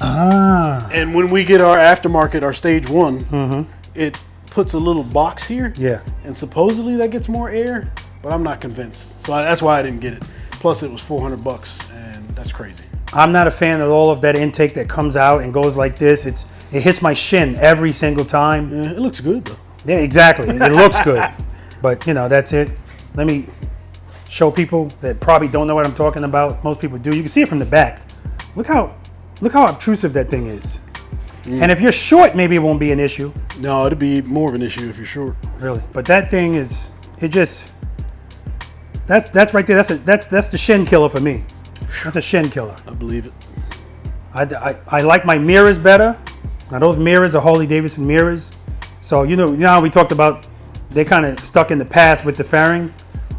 Ah. And when we get our aftermarket, our stage one, it puts a little box here. Yeah. And supposedly that gets more air, but I'm not convinced. So that's why I didn't get it. Plus it was $400, and that's crazy. I'm not a fan of all of that intake that comes out and goes like this. It hits my shin every single time. Yeah, it looks good though. Yeah, exactly. It looks good. But, that's it. Let me show people that probably don't know what I'm talking about. Most people do. You can see it from the back. Look how obtrusive that thing is. And if you're short, maybe it won't be an issue. No, it'd be more of an issue if you're short. Really. But that thing is, that's right there. That's the shin killer for me. That's a shin killer. I believe it. I like my mirrors better. Now those mirrors are Harley Davidson mirrors. So you know how we talked about they're kind of stuck in the past with the fairing,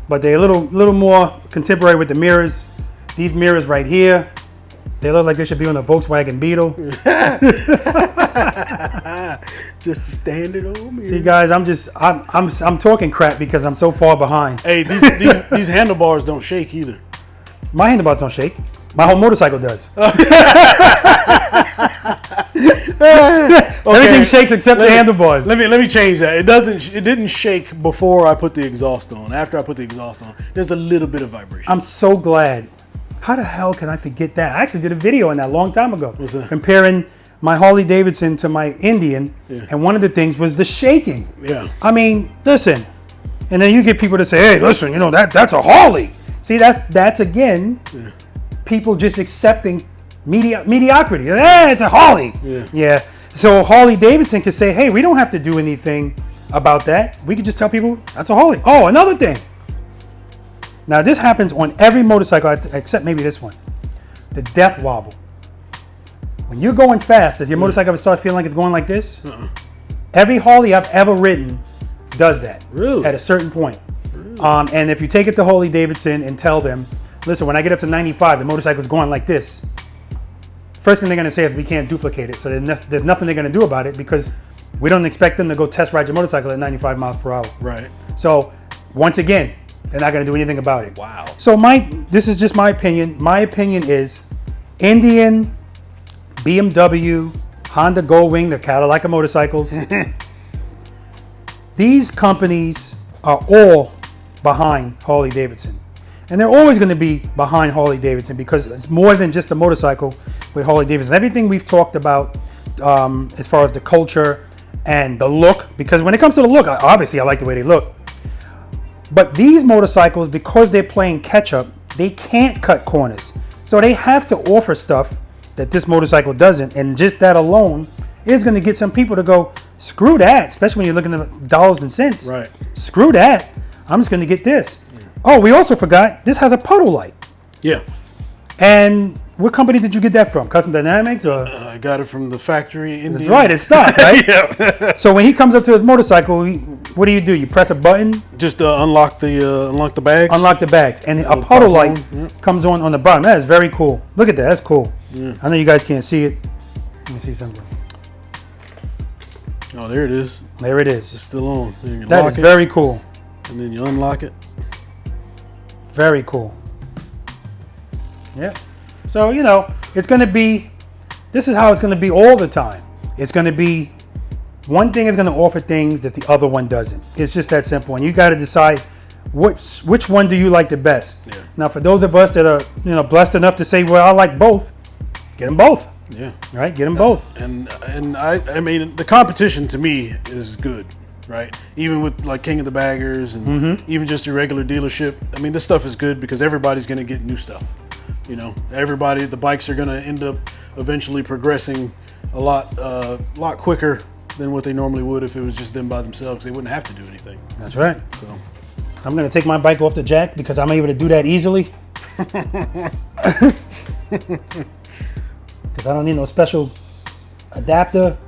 but they're a little more contemporary with the mirrors. These mirrors right here, they look like they should be on a Volkswagen Beetle. Just a standard old mirror. See guys, I'm talking crap because I'm so far behind. Hey, these handlebars don't shake either. My handlebars don't shake. My whole motorcycle does. Everything shakes except the handlebars. Let me change that. It didn't shake before I put the exhaust on. After I put the exhaust on, there's a little bit of vibration. I'm so glad. How the hell can I forget that? I actually did a video on that a long time ago. What's that? Comparing my Harley Davidson to my Indian. Yeah. And one of the things was the shaking. Yeah. I mean, listen. And then you get people to say, hey, listen, that's a Harley. See, that's again, people just accepting mediocrity. Hey, it's a Harley. Yeah. So Harley Davidson could say, hey, we don't have to do anything about that. We could just tell people that's a Harley. Oh, another thing. Now this happens on every motorcycle except maybe this one. The death wobble. When you're going fast, does your motorcycle ever start feeling like it's going like this? Every Harley I've ever ridden does that. Really? At a certain point. And if you take it to Harley Davidson and tell them, listen, when I get up to 95, the motorcycle's going like this. First thing they're going to say is we can't duplicate it. So there's nothing they're going to do about it because we don't expect them to go test ride your motorcycle at 95 miles per hour. Right. So once again, they're not going to do anything about it. Wow. So this is just my opinion. My opinion is Indian, BMW, Honda Goldwing, the Cadillac of motorcycles. These companies are all behind Harley Davidson. And they're always going to be behind Harley Davidson because it's more than just a motorcycle with Harley Davidson. Everything we've talked about as far as the culture and the look, because when it comes to the look, obviously I like the way they look. But these motorcycles, because they're playing catch up, they can't cut corners. So they have to offer stuff that this motorcycle doesn't. And just that alone is going to get some people to go, screw that, especially when you're looking at dollars and cents. Right. Screw that. I'm just going to get this. Oh, we also forgot, this has a puddle light. Yeah. And what company did you get that from? Custom Dynamics? Or? I got it from the factory in That's right, it's stock, right? Yeah. So when he comes up to his motorcycle, what do? You press a button? Just unlock the bags. Unlock the bags. And a puddle light comes on the bottom. That is very cool. Look at that, that's cool. Yeah. I know you guys can't see it. Let me see something. Oh, there it is. There it is. It's still on. That is very cool. And then you unlock it. Very cool. Yeah. So, you know, it's going to be, this is how it's going to be all the time. It's going to be, one thing is going to offer things that the other one doesn't. It's just that simple. And you got to decide which one do you like the best. Yeah. Now, for those of us that are, you know, blessed enough to say, well, I like both, get them both. Yeah. Right? Get them both. And I mean, the competition to me is good. Right, even with like King of the Baggers and even just your regular dealership. I mean, this stuff is good because everybody's going to get new stuff. You know, the bikes are going to end up eventually progressing a lot quicker than what they normally would if it was just them by themselves. They wouldn't have to do anything. That's right. So I'm going to take my bike off the jack because I'm able to do that easily. Because I don't need no special adapter.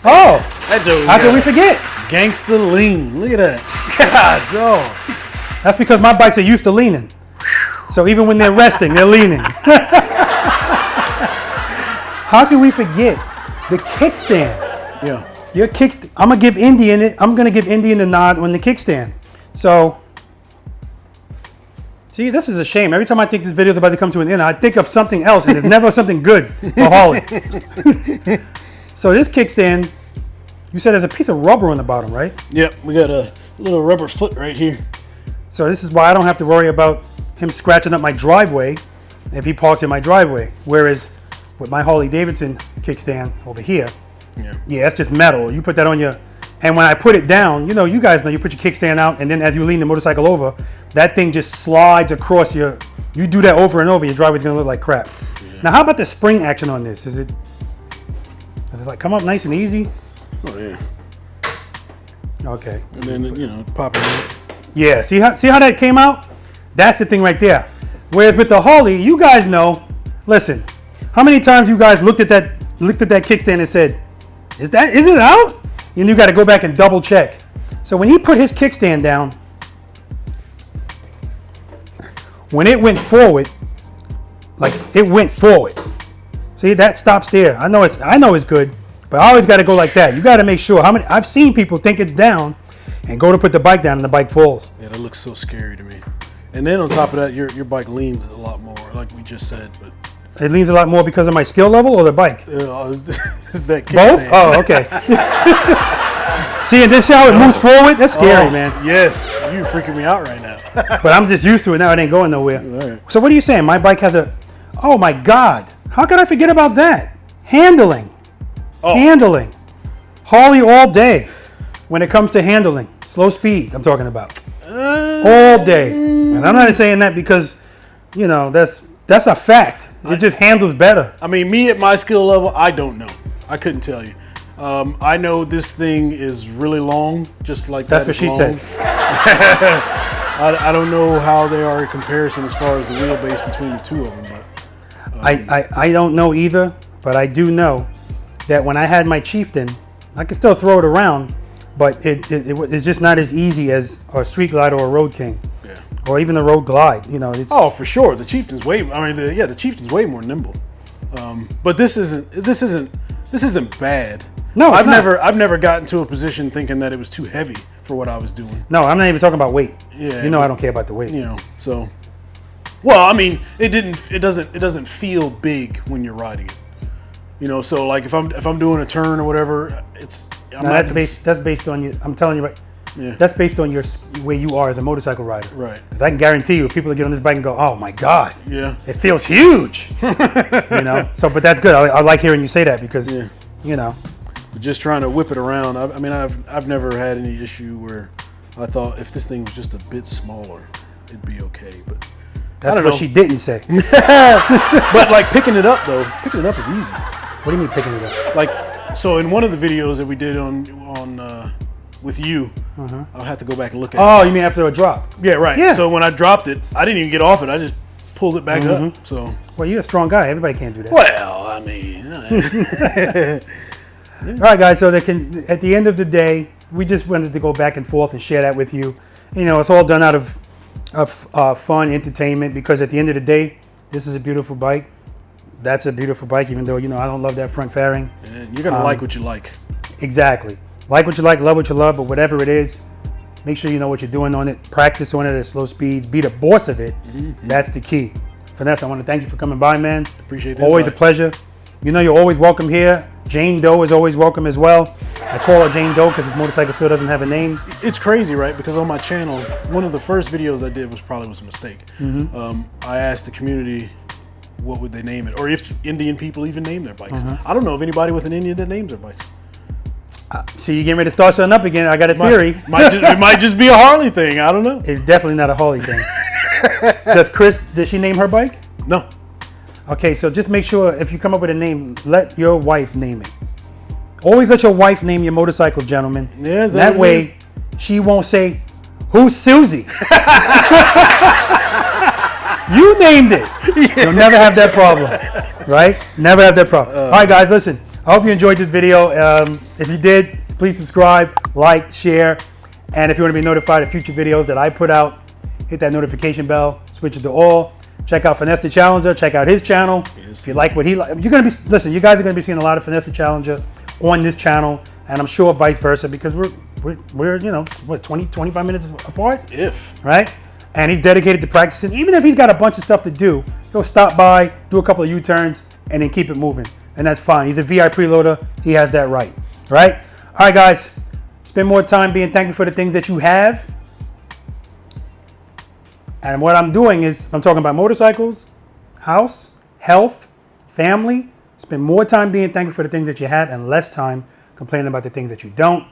Oh, how can we forget? Gangsta lean. Look at that. God, dog. That's because my bikes are used to leaning. So even when they're resting, they're leaning. How can we forget the kickstand? Yeah. Your kickstand. I'm gonna give Indian it. I'm gonna give Indian the nod on the kickstand. So, see, this is a shame. Every time I think this video is about to come to an end, I think of something else, and it's never something good for Harley. So this kickstand, you said there's a piece of rubber on the bottom, right? Yep, we got a little rubber foot right here. So this is why I don't have to worry about him scratching up my driveway if he parks in my driveway. Whereas with my Harley Davidson kickstand over here, yeah, it's just metal. You put that on your, and when I put it down, you know, you guys know, you put your kickstand out, and then as you lean the motorcycle over, that thing just slides across you do that over and over, your driveway's gonna look like crap. Yeah. Now, how about the spring action on this? Does it like come up nice and easy? Oh yeah. Okay. And then, you know, pop it out. Yeah, see how that came out? That's the thing right there. Whereas with the Harley, you guys know, listen, how many times you guys looked at that kickstand and said, is it out? And you got to go back and double check. So when he put his kickstand down, when it went forward, like it went forward. See, that stops there. I know it's good, but I always got to go like that. You got to make sure. I've seen people think it's down and go to put the bike down and the bike falls. Yeah, that looks so scary to me. And then on top of that, your bike leans a lot more, like we just said. But it leans a lot more because of my skill level or the bike? Is that kickstand. Both? Oh, okay. See, and this how it moves forward? That's scary, man. Yes, you're freaking me out right now. But I'm just used to it now. It ain't going nowhere. Right. So what are you saying? My bike has a, oh my God. How could I forget about that? Handling. Oh. Handling. Harley all day when it comes to handling. Slow speed, I'm talking about. All day. And I'm not saying that because, you know, that's a fact. It just handles better. I mean, me at my skill level, I don't know. I couldn't tell you. I know this thing is really long, just like that's what she said. I don't know how they are in comparison as far as the wheelbase between the two of them. But I don't know either, but I do know that when I had my Chieftain, I could still throw it around, but it's just not as easy as a Street Glide or a Road King. Yeah. Or even a Road Glide, you know. Oh, for sure. The Chieftain's way. I mean, the Chieftain's way more nimble. But this isn't This isn't bad. No, it's I've not. I've never gotten to a position thinking that it was too heavy for what I was doing. No, I'm not even talking about weight. Yeah, You know I don't care about the weight. You know, so. Well, I mean, it doesn't feel big when you're riding it. You know, so like if I'm doing a turn or whatever, I'm Now, not that's based on you. I'm telling you right. Yeah. That's based on where you are as a motorcycle rider. Right. Because I can guarantee you, people that get on this bike and go, "Oh my God, Yeah. it feels huge." You know. So, but that's good. I like hearing you say that because, you know. Just trying to whip it around. I mean, I've never had any issue where I thought if this thing was just a bit smaller, it'd be okay. But That's I don't what know. she didn't say. But like picking it up though, picking it up is easy. What do you mean picking it up? Like, so in one of the videos that we did on with you, I'll have to go back and look at Oh, it. you mean after a drop? Yeah, right. Yeah. So when I dropped it, I didn't even get off it. I just pulled it back up. So, Well, you're a strong guy. Everybody can't do that. well, I mean, All right, guys. So at the end of the day, we just wanted to go back and forth and share that with you. You know, it's all done out of fun, entertainment. Because at the end of the day, this is a beautiful bike. That's a beautiful bike, even though, you know, I don't love that front fairing. and you're gonna like what you like. Exactly. Like what you like, love what you love, but whatever it is, make sure you know what you're doing on it. Practice on it at slow speeds. Be the boss of it. That's the key. Finesse, I want to thank you for coming by, man. Appreciate that. Always a pleasure. You know you're always welcome here. Jane Doe is always welcome as well. I call her Jane Doe because this motorcycle still doesn't have a name. It's crazy, right? Because on my channel, one of the first videos I did was a mistake. I asked the community what would they name it, or if Indian people even name their bikes. I don't know of anybody with an Indian that names their bikes. See, you're getting ready to start something up again. I got a theory. It might just be a Harley thing. I don't know. It's definitely not a Harley thing. Did she name her bike? No. Okay, so just make sure if you come up with a name, let your wife name it. Always let your wife name your motorcycle, gentlemen. Yeah, is that that way she won't say, "Who's Susie?" You named it. You'll never have that problem, right? Never have that problem. All right, guys, listen. I hope you enjoyed this video. If you did, please subscribe, like, share, and if you want to be notified of future videos that I put out, hit that notification bell, switch it to all. Check out Finesse the Challenger. Check out his channel. Yes. If you like what he likes, you're gonna be listen. You guys are gonna be seeing a lot of Finesse the Challenger on this channel, and I'm sure vice versa because we're you know what 25 minutes apart, If. right? And he's dedicated to practicing. Even if he's got a bunch of stuff to do, he'll stop by, do a couple of U-turns, and then keep it moving, and that's fine. He's a V.I.Preloader. He has that right, right? All right, guys. Spend more time being thankful for the things that you have. And what I'm doing is I'm talking about motorcycles, house, health, family. Spend more time being thankful for the things that you have and less time complaining about the things that you don't.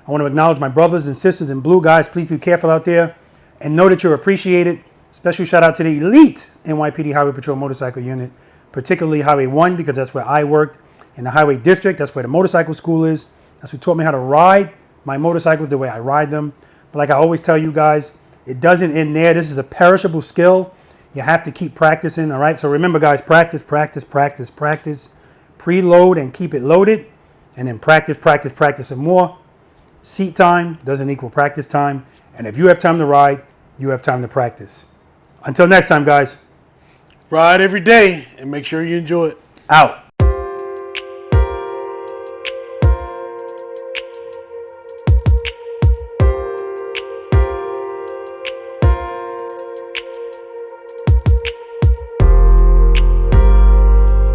I want to acknowledge my brothers and sisters in blue. Guys, please be careful out there and know that you're appreciated. Special shout out to the elite NYPD Highway Patrol Motorcycle Unit, particularly Highway 1 because that's where I worked. In the Highway District, that's where the motorcycle school is. That's who taught me how to ride my motorcycles the way I ride them. But like I always tell you guys, it doesn't end there. This is a perishable skill. You have to keep practicing, all right? So remember, guys, practice, practice, practice, practice. Preload and keep it loaded. And then practice, practice, practice some more. Seat time doesn't equal practice time. And if you have time to ride, you have time to practice. Until next time, guys. Ride every day and make sure you enjoy it. Out.